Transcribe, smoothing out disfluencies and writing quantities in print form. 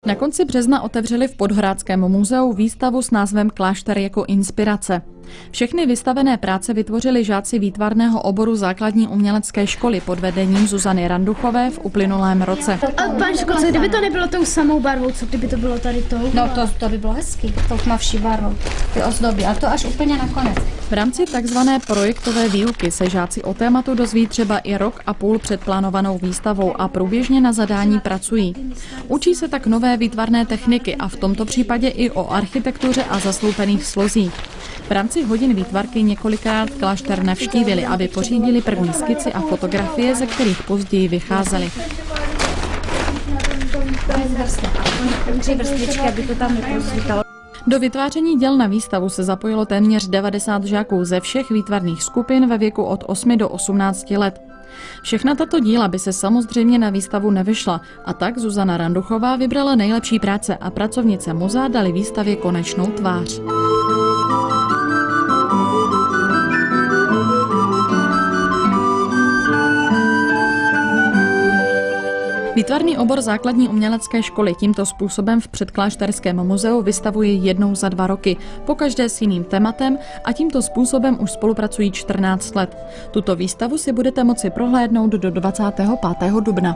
Na konci března otevřeli v Podhradském muzeu výstavu s názvem Klášter jako inspirace. Všechny vystavené práce vytvořili žáci výtvarného oboru základní umělecké školy pod vedením Zuzany Randuchové v uplynulém roce. A pan školce, kdyby to nebylo tou samou barvou, co kdyby to bylo tady tou? No to by bylo hezký, tou tmavší barvou, ty ozdoby, ale to až úplně nakonec. V rámci takzvané projektové výuky se žáci o tématu dozví třeba i rok a půl před plánovanou výstavou a průběžně na zadání pracují. Učí se tak nové výtvarné techniky a v tomto případě i o architektuře a zasloupených slozích. V rámci hodin výtvarky několikrát klášter navštívili, aby pořídili první skici a fotografie, ze kterých později vycházeli. Do vytváření děl na výstavu se zapojilo téměř 90 žáků ze všech výtvarných skupin ve věku od 8 do 18 let. Všechna tato díla by se samozřejmě na výstavu nevyšla a tak Zuzana Randuchová vybrala nejlepší práce a pracovnice muzea dali výstavě konečnou tvář. Výtvarný obor základní umělecké školy tímto způsobem v Předklášterském muzeu vystavuje jednou za 2 roky, pokaždé s jiným tématem a tímto způsobem už spolupracují 14 let. Tuto výstavu si budete moci prohlédnout do 25. dubna.